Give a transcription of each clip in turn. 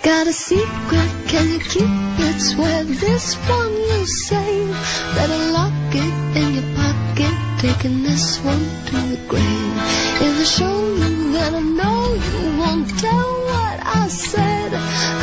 Got a secret, can you keep it? Swear this one you'll save. Better lock it in your pocket, taking this one to the grave. If I show you, then I know you won't tell what I said.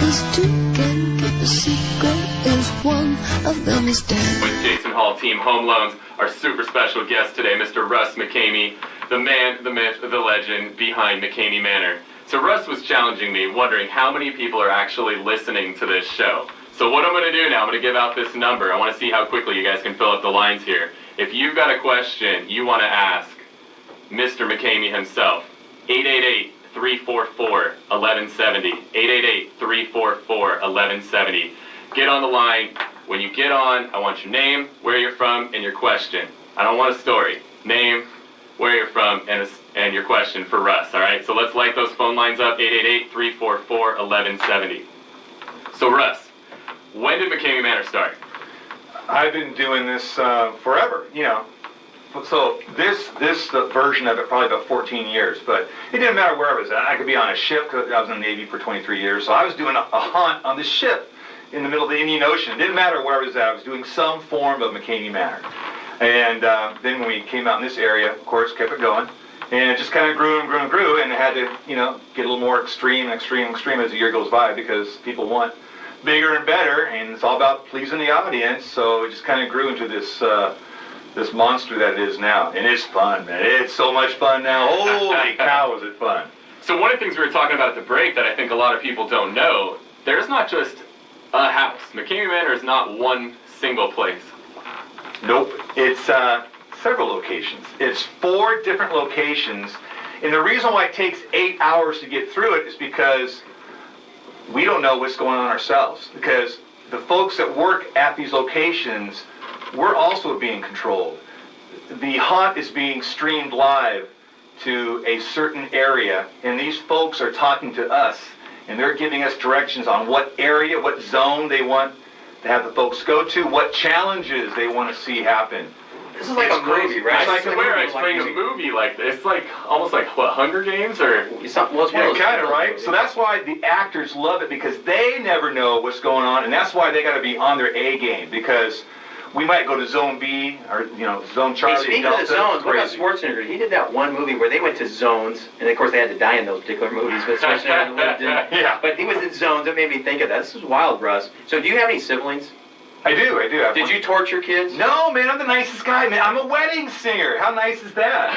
'Cause two can keep a secret if one of them is dead. With Jason Hall Team Home Loans, our super special guest today, Mr. Russ Mckamey, the man, the myth, the legend behind Mckamey Manor. So Russ was challenging me, wondering how many people are actually listening to this show. So what I'm going to do now, I'm going to give out this number. I want to see how quickly you guys can fill up the lines here. If you've got a question you want to ask Mr. Mckamey himself, 888-344-1170. 888-344-1170. Get on the line. When you get on, I want your name, where you're from, and your question. I don't want a story. Name, where you're from, and your question for Russ, all right? So let's light those phone lines up, 888-344-1170. So Russ, when did Mckamey Manor start? I've been doing this forever, you know. So this version of it, probably about 14 years, but it didn't matter where I was at. I could be on a ship, because I was in the Navy for 23 years, so I was doing a hunt on the ship in the middle of the Indian Ocean. It didn't matter where I was at. I was doing some form of Mckamey Manor. And then when we came out in this area, of course, kept it going. And it just kind of grew and grew and grew, and it had to, you know, get a little more extreme as the year goes by, because people want bigger and better, and it's all about pleasing the audience. So it just kind of grew into this this monster that it is now. And it's fun, man. It's so much fun now. Holy cow, is it fun. So one of the things we were talking about at the break that I think a lot of people don't know, there's not just a house. Mckamey Manor is not one single place. Nope. It's several locations. It's 4 different locations. And the reason why it takes 8 hours to get through it is because we don't know what's going on ourselves. Because the folks that work at these locations, we're also being controlled. The hunt is being streamed live to a certain area, and these folks are talking to us, and they're giving us directions on what area, what zone they want to have the folks go to, what challenges they want to see happen. This is like a movie, right? I swear I've seen a movie like this. It's like almost like, what, Hunger Games? Or It's one of those kind of, right? So that's why the actors love it, because they never know what's going on, and that's why they got to be on their A game, because we might go to Zone B, or, you know, Zone Charlie. Hey, speaking of the zones, what about Schwarzenegger? He did that one movie where they went to zones, and of course they had to die in those particular movies, but Schwarzenegger lived in. Yeah. But he was in zones. That made me think of that. This is wild, Russ. So do you have any siblings? I do. Did you torture kids? No, man, I'm the nicest guy, man. I'm a wedding singer. How nice is that?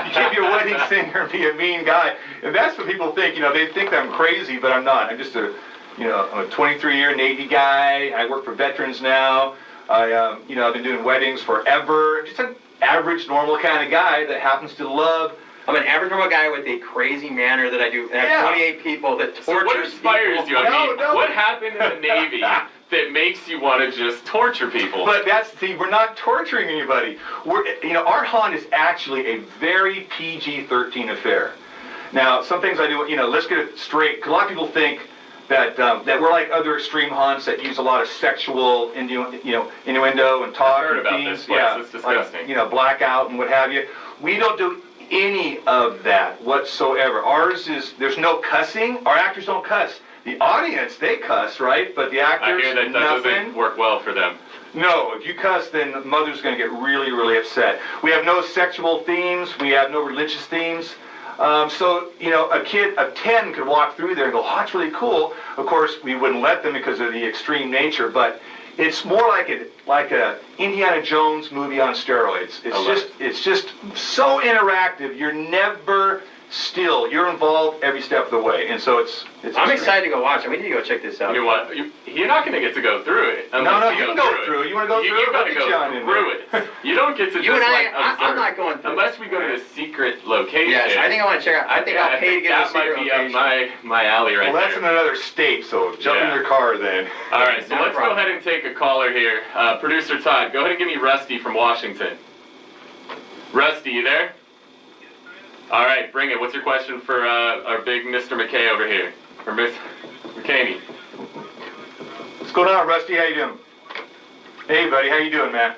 You can't be a wedding singer and be a mean guy. And that's what people think. You know, they think that I'm crazy, but I'm not. I'm just I'm a 23-year Navy guy. I work for veterans now. I've been doing weddings forever. Just an average, normal kind of guy that happens to love. I'm an average normal guy with a crazy manner that I do. I have 28 people that torture. So what inspires you? I mean, what happened in the Navy that makes you want to just torture people? But we're not torturing anybody. Our hunt is actually a very PG-13 affair. Now, some things I do, let's get it straight. 'Cause a lot of people think that we're like other extreme hunts that use a lot of sexual innuendo and talk. I've heard and about themes. this place. Yeah, It's disgusting. Like, blackout and what have you. We don't do any of that whatsoever. There's no cussing. Our actors don't cuss. The audience, they cuss, right? But the actors, I hear that doesn't work well for them. No, if you cuss, then the mother's going to get really, really upset. We have no sexual themes. We have no religious themes. So, a kid of 10 could walk through there and go, oh, that's really cool. Of course, we wouldn't let them because of the extreme nature, but it's more like a Indiana Jones movie on steroids. It's just so interactive. You're never still. You're involved every step of the way, and so it's I'm excited to go watch it. We need to go check this out. You know what? You're not going to get to go through it. No, you can go through it. You want to go through it? You got to go through it. You don't get to You just and I, observe. I'm not going through Unless we go to a secret location. Yes, I think I want to check out. I think I'll pay to get a secret location. That might be up my alley right Well, that's there. in another state, so jump in your car then. All right, so No let's problem. go ahead and take a caller here. Producer Todd, go ahead and give me Rusty from Washington. Rusty, you there? All right, bring it. What's your question for our big Mr. McKay over here? Or Miss Mckamey? What's going on, Rusty? How you doing? Hey, buddy. How you doing, man?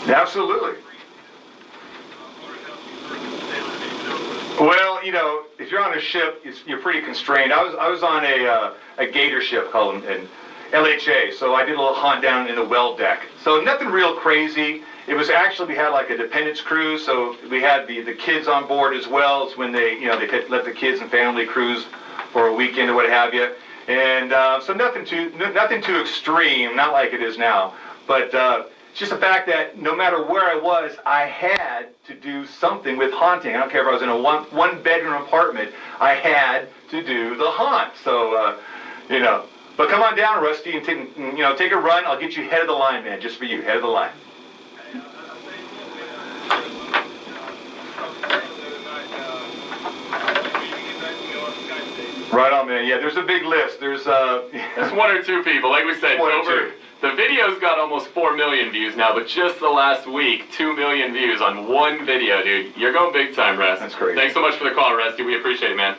Absolutely. Well, you know, if you're on a ship, you're pretty constrained. I was on a gator ship called an LHA, so I did a little hunt down in the well deck. So nothing real crazy. It was actually, we had like a dependence cruise, so we had the kids on board as well. It's when they could let the kids and family cruise for a weekend or what have you. And so nothing too extreme, not like it is now. But it's just the fact that no matter where I was, I had to do something with haunting. I don't care if I was in a one-bedroom apartment, I had to do the haunt. So, you know. But come on down, Rusty, and take a run. I'll get you head of the line, man, just for you, head of the line. Right on, man. Yeah, there's a big list. There's one or two people. Like we said, the video's got almost 4 million views now, but just the last week, 2 million views on one video, dude. You're going big time, Russ. That's crazy. Thanks so much for the call, Rusty. We appreciate it, man.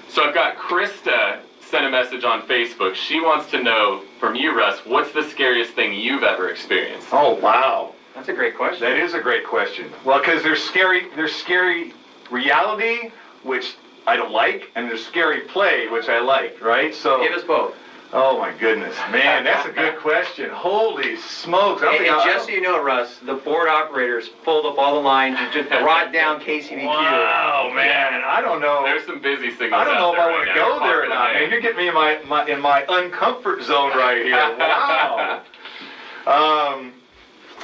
So I've got Krista sent a message on Facebook. She wants to know from you, Russ, what's the scariest thing you've ever experienced? Oh, wow. That's a great question. That is a great question. Well, because there's scary reality, which I don't like, and there's scary play, which I like, right? So give us both. Oh my goodness, man, that's a good question. Holy smokes! And just so you know, Russ, the board operators pulled up all the lines and just brought down KCBQ. Wow, man, I don't know. There's some busy signals. I don't know if I want to go there or not. Man, you're getting me in my uncomfort zone right here. Wow.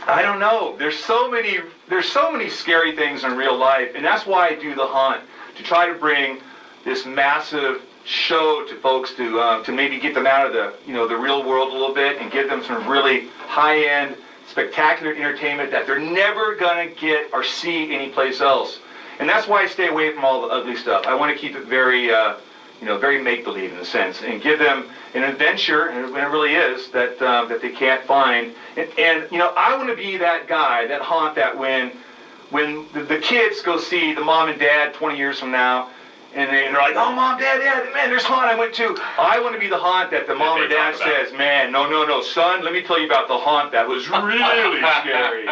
I don't know. There's so many scary things in real life, and that's why I do the haunt, to try to bring this massive show to folks to maybe get them out of the real world a little bit and give them some really high-end, spectacular entertainment that they're never gonna get or see anyplace else. And that's why I stay away from all the ugly stuff. I want to keep it very, very make-believe in a sense, and give them an adventure, and it really is, that they can't find. And I want to be that guy, that haunt, that when the kids go see the mom and dad 20 years from now, and they're like, oh, Mom, Dad, man, there's haunt I went to. I want to be the haunt that the mom or dad says, man, no, son, let me tell you about the haunt that was really scary.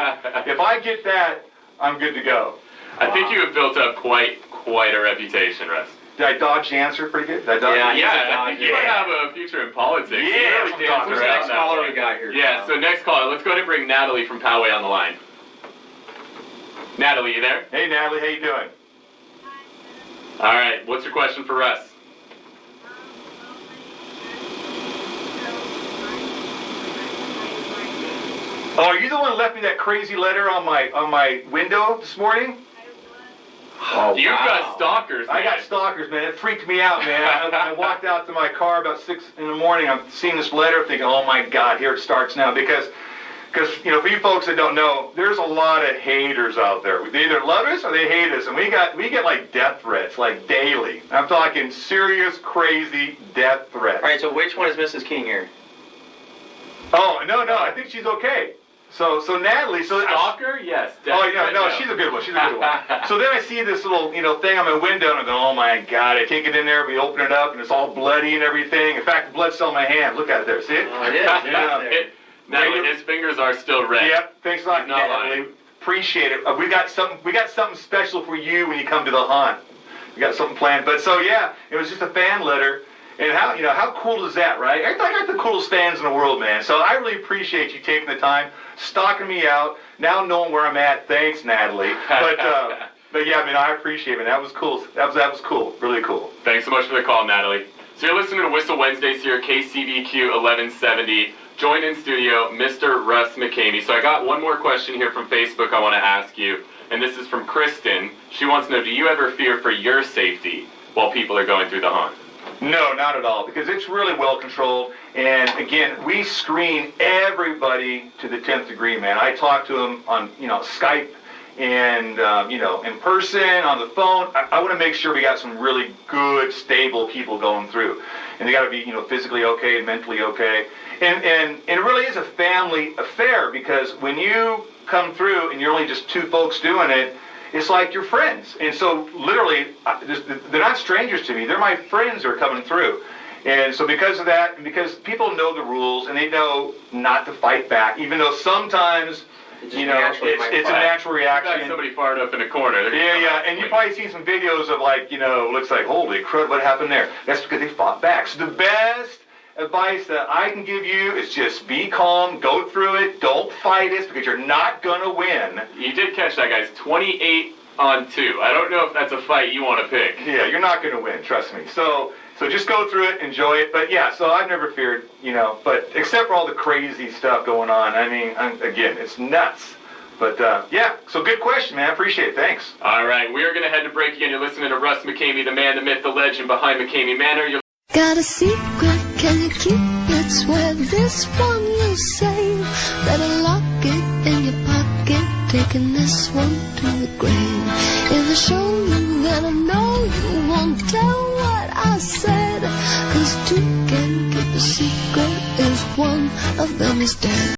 If I get that, I'm good to go. I think you have built up quite a reputation, Russ. Did I dodge the answer pretty good? Yeah, I think you might have a future in politics. Yeah, really who's the next caller we got here? Yeah, so next caller, let's go ahead and bring Natalie from Poway on the line. Natalie, you there? Hey, Natalie, how you doing? All right, what's your question for Russ? Oh, are you the one who left me that crazy letter on my window this morning? Oh, You've got stalkers, man. I got stalkers, man. It freaked me out, man. I walked out to my car about 6 in the morning. I'm seeing this letter, thinking, oh my God, here it starts now. Because for you folks that don't know, there's a lot of haters out there. They either love us or they hate us, and we get like death threats, like daily. I'm talking serious, crazy death threats. All right, so which one is Mrs. King here? Oh no, I think she's okay. So Natalie, stalker, yes. Oh yeah, no, she's a good one. She's a good one. So then I see this little thing on my window, and I go, oh my God! I take it in there, we open it up, and it's all bloody and everything. In fact, the blood's still in my hand. Look at it there. See it? Oh, it is. Yeah. Natalie, his fingers are still red. Yep. Thanks a lot, Natalie. Appreciate it. We got something special for you when you come to the haunt. We got something planned. But so yeah, it was just a fan letter. And how cool is that, right? I got the coolest fans in the world, man. So I really appreciate you taking the time, stalking me out, now knowing where I'm at. Thanks, Natalie. But yeah, man, I appreciate it. That was cool. That was cool. Really cool. Thanks so much for the call, Natalie. So you're listening to Whistle Wednesdays here at KCBQ 1170. Join in studio, Mr. Russ Mckamey. So I got one more question here from Facebook I want to ask you, and this is from Kristen. She wants to know, do you ever fear for your safety while people are going through the haunt? No, not at all, because it's really well controlled. And again, we screen everybody to the 10th degree, man. I talk to them on, Skype and, in person, on the phone. I want to make sure we got some really good, stable people going through. And they got to be, physically okay and mentally okay. And it really is a family affair, because when you come through and you're only just two folks doing it, it's like you're friends. And so literally, they're not strangers to me. They're my friends who are coming through. And so because of that, and because people know the rules and they know not to fight back, even though sometimes It's just You know, naturally it's a my- natural You've got reaction. somebody fired up in a corner. They're Yeah, gonna yeah, come out and you've swinging. probably seen some videos of like, you know, looks like, holy crud, what happened there? That's because they fought back. So the best advice that I can give you is just be calm, go through it, don't fight it because you're not gonna win. You did catch that, guys. 28-2. I don't know if that's a fight you want to pick. Yeah, you're not gonna win, trust me. So just go through it, enjoy it. But yeah, so I've never feared, you know, but except for all the crazy stuff going on, I mean, again, it's nuts. But yeah, so good question, man. Appreciate it. Thanks. All right, we are going to head to break again. You're listening to Russ Mckamey, the man, the myth, the legend behind Mckamey Manor. Got a secret, can you keep it? Swear this one you'll save. Better lock it in your pocket, taking this one to the grave. If I show you, then I know you won't tell what I said. 'Cause two can keep a secret if one of them is dead.